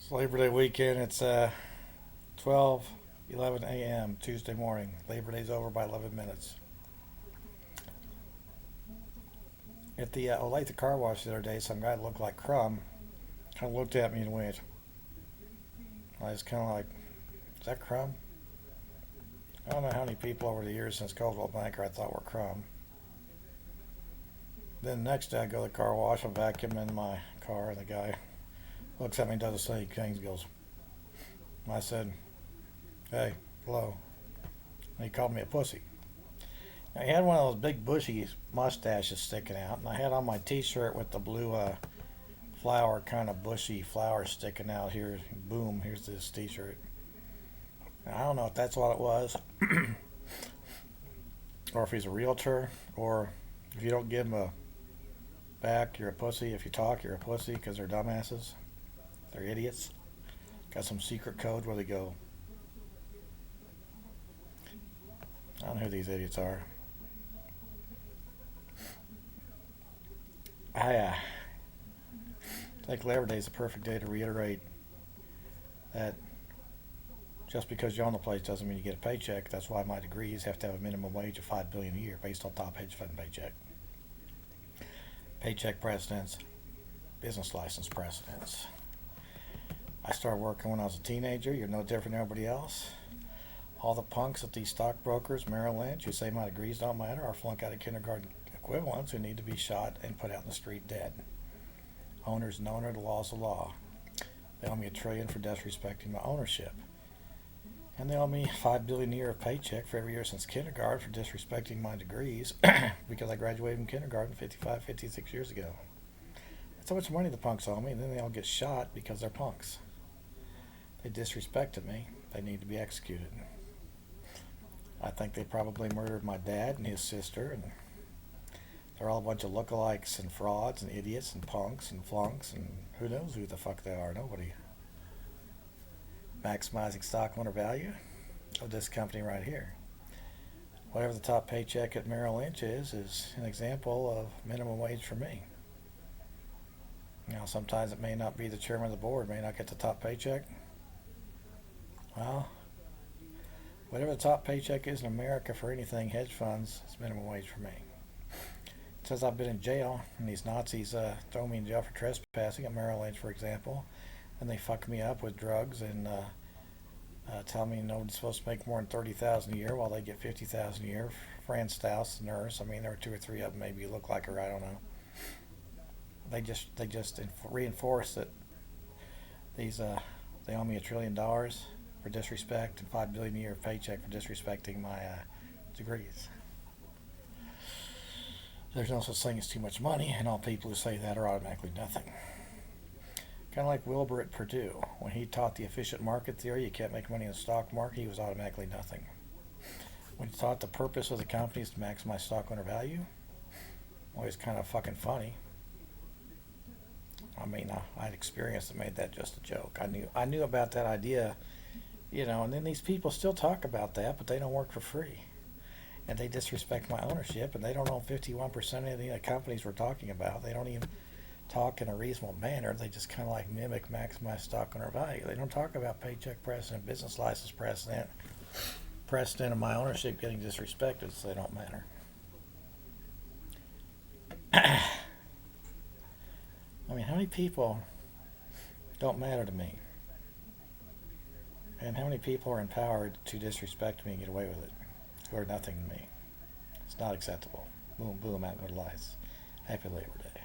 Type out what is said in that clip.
It's Labor Day weekend. It's 12:11 a.m. Tuesday morning. Labor Day's over by 11 minutes. At the Olathe car wash the other day, some guy looked like Crumb kind of looked at me and went. I was kind of like, is that Crumb? I don't know how many people over the years since Coldwell Banker I thought were Crumb. Then the next day I go to the car wash, I'm vacuuming my car, and the guy looks at me and does the same thing. He goes, I said, hey, hello. And he called me a pussy. Now, he had one of those big bushy mustaches sticking out, and I had on my t-shirt with the blue flower, kind of bushy flower sticking out here. Boom, here's this t-shirt. Now, I don't know if that's what it was, or if he's a realtor, or if you don't give him a back, you're a pussy. If you talk, you're a pussy because they're dumbasses. They're idiots. Got some secret code where they go, I don't know who these idiots are. I think Labor Day is the perfect day to reiterate that just because you own the place doesn't mean you get a paycheck. That's why my degrees have to have a minimum wage of $5 billion a year based on top hedge fund paycheck. Paycheck precedents, business license precedents. I started working when I was a teenager. You're no different than everybody else. All the punks at these stockbrokers, Merrill Lynch, who say my degrees don't matter, are flunk out of kindergarten equivalents who need to be shot and put out in the street dead. Owners and owner, the law's the law. They owe me $1 trillion for disrespecting my ownership. And they owe me $5 billion a year of paycheck for every year since kindergarten for disrespecting my degrees because I graduated from kindergarten 55, 56 years ago. That's how much money the punks owe me, and then they all get shot because they're punks. They disrespected me. They need to be executed. I think they probably murdered my dad and his sister, and they're all a bunch of lookalikes and frauds and idiots and punks and flunks, and who knows who the fuck they are. Nobody. Maximizing stockholder value of this company right here. Whatever the top paycheck at Merrill Lynch is an example of minimum wage for me. Now, sometimes it may not be the chairman of the board, may not get the top paycheck. Well, whatever the top paycheck is in America for anything hedge funds, it's minimum wage for me. It says I've been in jail, and these Nazis throw me in jail for trespassing at Merrill Lynch, for example, and they fuck me up with drugs and tell me nobody's supposed to make more than $30,000 a year while they get $50,000 a year. Fran Stouse, the nurse. I mean, there were two or three of them. Maybe you look like her. I don't know. They just reinforce that these they owe me $1 trillion for disrespect and $5 billion a year paycheck for disrespecting my degrees. There's no such thing as too much money, and all people who say that are automatically nothing. Kind of like Wilbur at Purdue. When he taught the efficient market theory, you can't make money in the stock market, he was automatically nothing. When he taught the purpose of the company is to maximize stockholder value, well, he's kind of fucking funny. I mean, I had experience that made that just a joke. I knew about that idea, and then these people still talk about that, but they don't work for free. And they disrespect my ownership, and they don't own 51% of the companies we're talking about. They don't even talk in a reasonable manner. They just kind of like mimic maximize stockholder value. They don't talk about paycheck precedent, business license precedent of my ownership getting disrespected, so they don't matter. I mean, how many people don't matter to me? And how many people are empowered to disrespect me and get away with it, who are nothing to me? It's not acceptable. Boom, boom, out go to lights. Happy Labor Day.